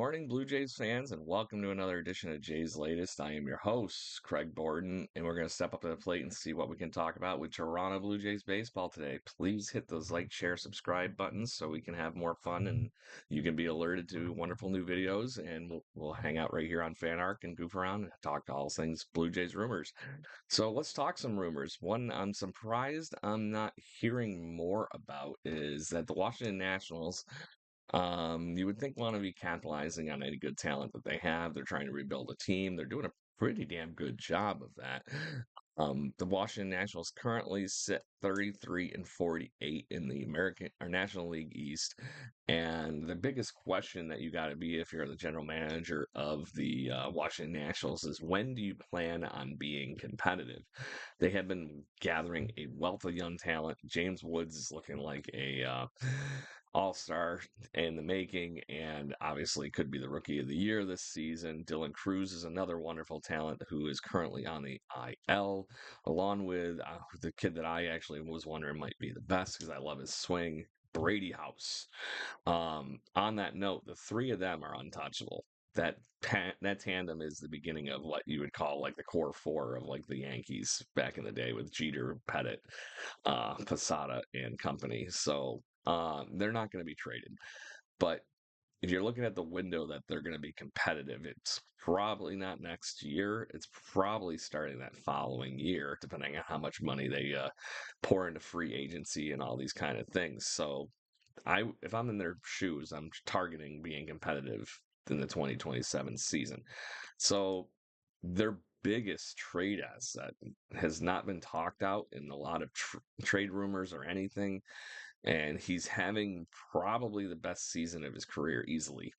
Morning, Blue Jays fans, and welcome to another edition of Jays Latest. I am your host, Craig Borden, and we're going to step up to the plate and see what we can talk about with Toronto Blue Jays baseball today. Please hit those like, share, subscribe buttons so we can have more fun and you can be alerted to wonderful new videos. And we'll hang out right here on FanArc and goof around and talk all things Blue Jays rumors. So let's talk some rumors. One I'm surprised I'm not hearing more about is that the Washington Nationals you would think want to be capitalizing on any good talent that they have. They're trying to rebuild a team. They're doing a pretty damn good job of that. The Washington Nationals currently sit 33 and 48 in the American or National League East. And the biggest question that you got to be if you're the general manager of the Washington Nationals is when do you plan on being competitive? They have been gathering a wealth of young talent. James Woods is looking like a all-star in the making, and obviously could be the rookie of the year this season. Dylan Cruz is another wonderful talent who is currently on the IL, along with the kid that I actually was wondering might be the best because I love his swing, Brady House. On that note, the three of them are untouchable. That tandem is the beginning of what you would call like the core four of like the Yankees back in the day with Jeter, Pettit, Posada, and company. So they're not going to be traded. But if you're looking at the window that they're going to be competitive, it's probably not next year. It's probably starting that following year, depending on how much money they pour into free agency and all these kind of things. So if I'm in their shoes, I'm targeting being competitive in the 2027 season. So their biggest trade asset has not been talked out in a lot of trade rumors or anything, and he's having probably the best season of his career easily.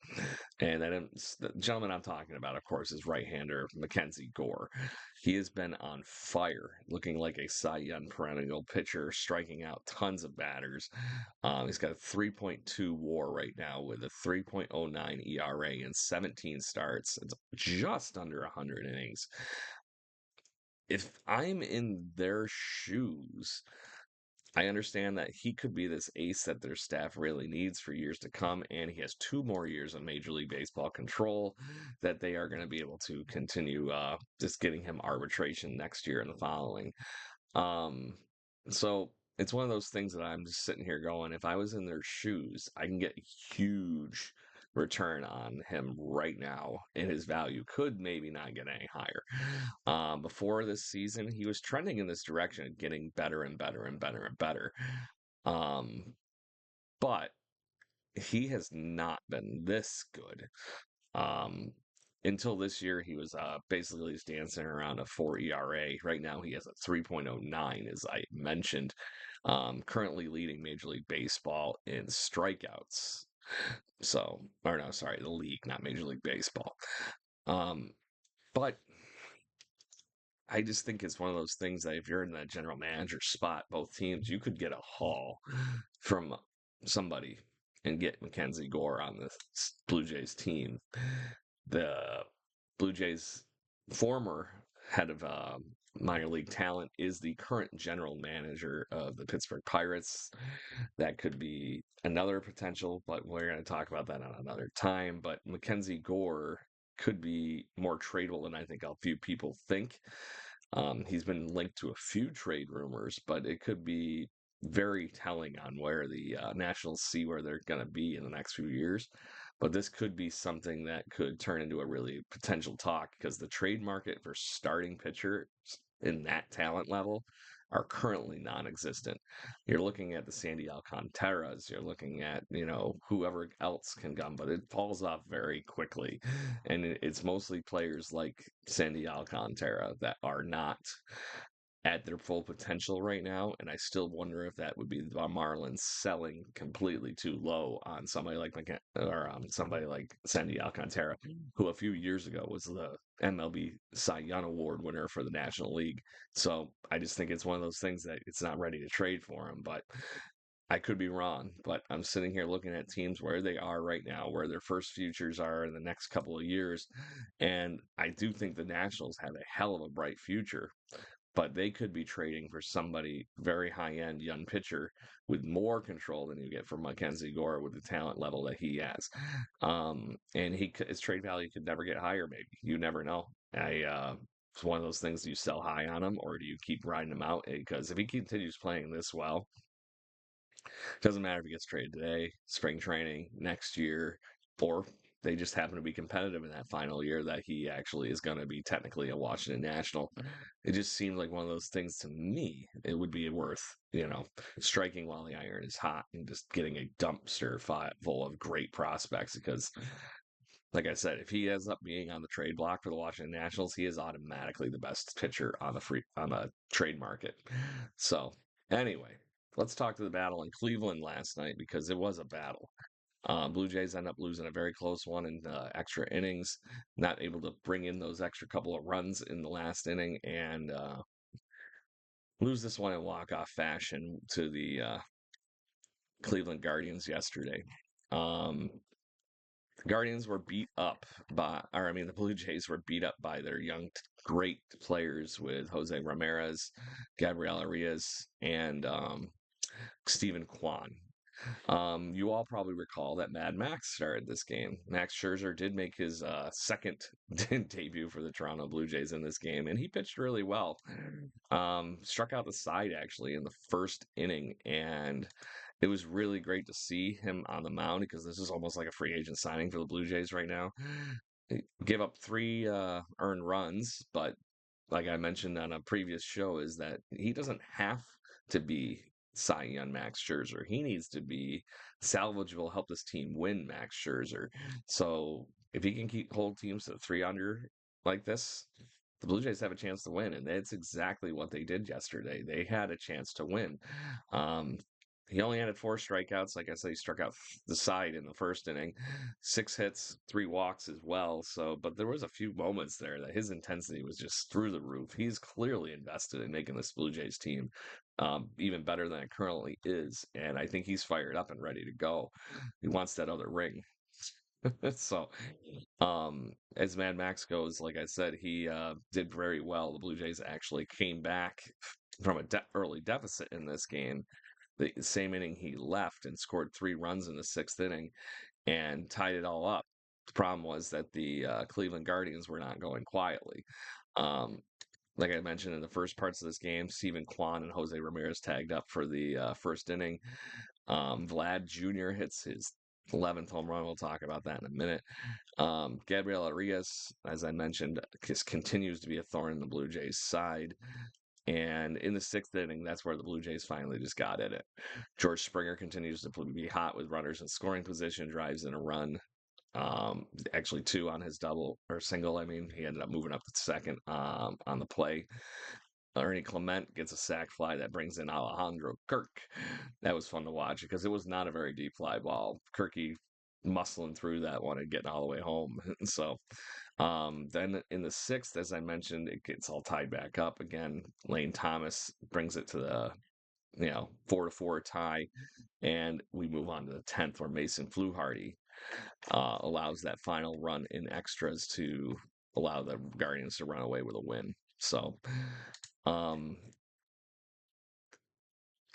And the gentleman I'm talking about, of course, is right-hander Mackenzie Gore. He has been on fire, looking like a Cy Young perennial pitcher, striking out tons of batters. He's got a 3.2 WAR right now with a 3.09 ERA and 17 starts. It's just under 100 innings. If I'm in their shoes, I understand that he could be this ace that their staff really needs for years to come, and he has 2 more years of Major League Baseball control that they are going to be able to continue just getting him arbitration next year and the following. Um, so it's one of those things that I'm just sitting here going, if I was in their shoes, I can get a huge return on him right now, and his value could maybe not get any higher. Before this season, he was trending in this direction, getting better and better and better and better. Um, but he has not been this good. Um, until this year, he was basically just dancing around a 4 ERA. Right now, he has a 3.09, as I mentioned, currently leading Major League Baseball in strikeouts. So, or no, sorry, the league, not Major League Baseball. Um, but I just think it's one of those things that if you're in that general manager spot, both teams, you could get a haul from somebody and get Mackenzie Gore on the Blue Jays team. The Blue Jays former head of minor league talent is the current general manager of the Pittsburgh Pirates. That could be another potential, but we're going to talk about that on another time. But Mackenzie Gore could be more tradable than I think a few people think. He's been linked to a few trade rumors, but it could be very telling on where the Nationals see where they're going to be in the next few years. But this could be something that could turn into a really potential talk because the trade market for starting pitchers in that talent level are currently non-existent. You're looking at the Sandy Alcantaras, you're looking at, whoever else can come, but it falls off very quickly. And it's mostly players like Sandy Alcantara that are not at their full potential right now, and I still wonder if that would be the Marlins selling completely too low on somebody like somebody like Sandy Alcantara, who a few years ago was the MLB Cy Young Award winner for the National League. So I just think it's one of those things that it's not ready to trade for him, but I could be wrong, but I'm sitting here looking at teams where they are right now, where their first futures are in the next couple of years, and I do think the Nationals have a hell of a bright future. but they could be trading for somebody very high end young pitcher with more control than you get from Mackenzie Gore with the talent level that he has. And his trade value could never get higher. Maybe you never know. It's one of those things. Do you sell high on him or do you keep riding him out? Because if he continues playing this well, doesn't matter if he gets traded today, spring training, next year, or they just happen to be competitive in that final year that he actually is going to be technically a Washington National. It just seems like one of those things to me. It would be worth, striking while the iron is hot and just getting a dumpster full of great prospects because like I said, if he ends up being on the trade block for the Washington Nationals, he is automatically the best pitcher on the trade market. So anyway, let's talk to the battle in Cleveland last night because it was a battle. Blue Jays end up losing a very close one in extra innings, not able to bring in those extra couple of runs in the last inning, and lose this one in walk-off fashion to the Cleveland Guardians yesterday. The Guardians were beat up the Blue Jays were beat up by their young, great players with Jose Ramirez, Gabriel Arias, and Stephen Kwan. You all probably recall that Mad Max started this game. Max Scherzer did make his second debut for the Toronto Blue Jays in this game, and he pitched really well. Struck out the side actually in the first inning, and it was really great to see him on the mound because this is almost like a free agent signing for the Blue Jays right now. He gave up three earned runs, but like I mentioned on a previous show, is that he doesn't have to be Cy Young Max Scherzer. He needs to be salvageable, help this team win Max Scherzer. So if he can hold teams to 300 like this, the Blue Jays have a chance to win, and that's exactly what they did yesterday. They had a chance to win. Um, he only had 4 strikeouts. Like I said, he struck out the side in the first inning, 6 hits, 3 walks as well. So, but there was a few moments there that his intensity was just through the roof. He's clearly invested in making this Blue Jays team even better than it currently is, and I think he's fired up and ready to go. He wants that other ring. So, as Mad Max goes, like I said, he did very well. The Blue Jays actually came back from a early deficit in this game the same inning he left and scored 3 runs in the 6th inning and tied it all up. The problem was that the Cleveland Guardians were not going quietly. Um, like I mentioned in the first parts of this game, Stephen Kwan and Jose Ramirez tagged up for the first inning. Vlad Jr. hits his 11th home run. We'll talk about that in a minute. Gabriel Arias, as I mentioned, just continues to be a thorn in the Blue Jays' side. And in the 6th inning, that's where the Blue Jays finally just got at it. George Springer continues to be hot with runners in scoring position, drives in a run. Actually 2 on his double or single. I mean, he ended up moving up to second on the play. Ernie Clement gets a sac fly that brings in Alejandro Kirk. That was fun to watch because it was not a very deep fly ball. Kirky muscling through that one and getting all the way home. So then in the 6th, as I mentioned, it gets all tied back up again. Lane Thomas brings it to the 4-4 tie, and we move on to the 10th where Mason Fluharty allows that final run in extras to allow the Guardians to run away with a win. So um,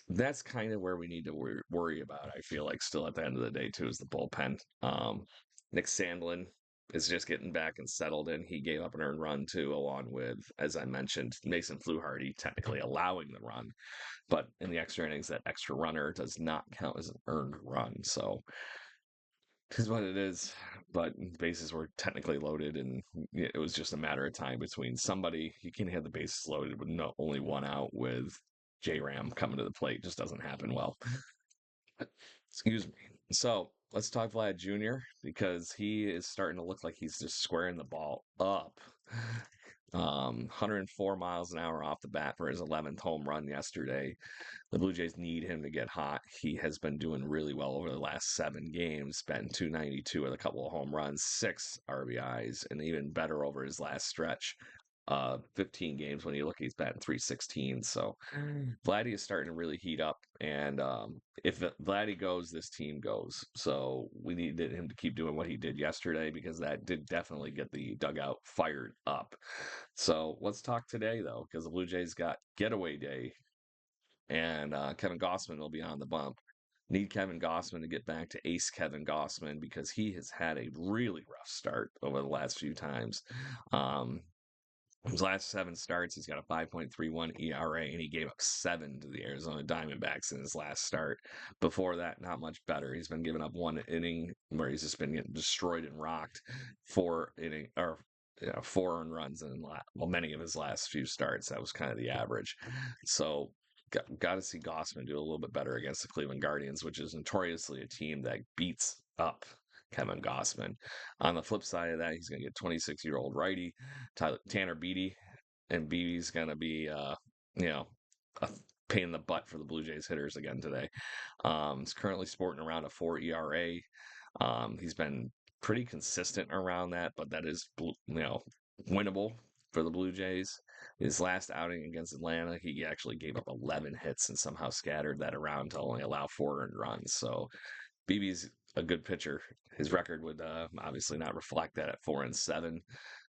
that's kind of where we need to worry about. I feel like still at the end of the day too is the bullpen. Nick Sandlin is just getting back and settled in. He gave up an earned run too, along with, as I mentioned, Mason Fluharty technically allowing the run, but in the extra innings, that extra runner does not count as an earned run. So is what it is. But bases were technically loaded, and it was just a matter of time between somebody. You can have the bases loaded with only one out with J Ram coming to the plate. Just doesn't happen well. Excuse me. So let's talk Vlad Jr. because he is starting to look like he's just squaring the ball up. 104 miles an hour off the bat for his 11th home run yesterday. The Blue Jays need him to get hot. He has been doing really well over the last 7 games, batting .292 with a couple of home runs, 6 RBIs, and even better over his last stretch. 15 games. When you look, he's batting 316. So Vladdy is starting to really heat up, and if Vladdy goes, this team goes. So we needed him to keep doing what he did yesterday because that did definitely get the dugout fired up. So let's talk today though, because the Blue Jays got getaway day, and Kevin Gossman will be on the bump. Need Kevin Gossman to get back to ace Kevin Gossman because he has had a really rough start over the last few times. Um, his last 7 starts, he's got a 5.31 ERA, and he gave up 7 to the Arizona Diamondbacks in his last start. Before that, not much better. He's been giving up 1 inning where he's just been getting destroyed and rocked. 4 inning or 4 runs in many of his last few starts. That was kind of the average. So got to see Gossman do a little bit better against the Cleveland Guardians, which is notoriously a team that beats up Kevin Gossman. On the flip side of that, he's going to get 26-year-old righty Tanner Beatty, and Beatty's going to be, a pain in the butt for the Blue Jays hitters again today. He's currently sporting around a 4 ERA. He's been pretty consistent around that, but that is, winnable for the Blue Jays. His last outing against Atlanta, he actually gave up 11 hits and somehow scattered that around to only allow 4 earned runs. So BB's a good pitcher. His record would obviously not reflect that at 4-7,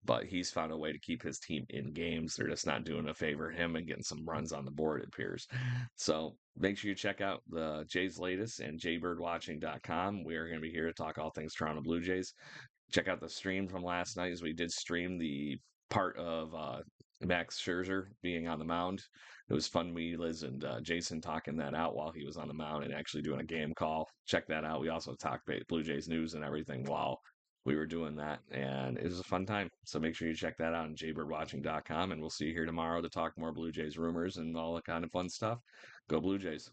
but he's found a way to keep his team in games. They're just not doing a favor him and getting some runs on the board, it appears. So make sure you check out the Jays latest and jaybirdwatching.com. We are going to be here to talk all things Toronto Blue Jays. Check out the stream from last night as we did stream the part of Max Scherzer being on the mound. It was fun. Me, Liz, and Jason talking that out while he was on the mound and actually doing a game call. Check that out. We also talked Blue Jays news and everything while we were doing that, and it was a fun time. So make sure you check that out on jaybirdwatching.com, and we'll see you here tomorrow to talk more Blue Jays rumors and all that kind of fun stuff. Go Blue Jays.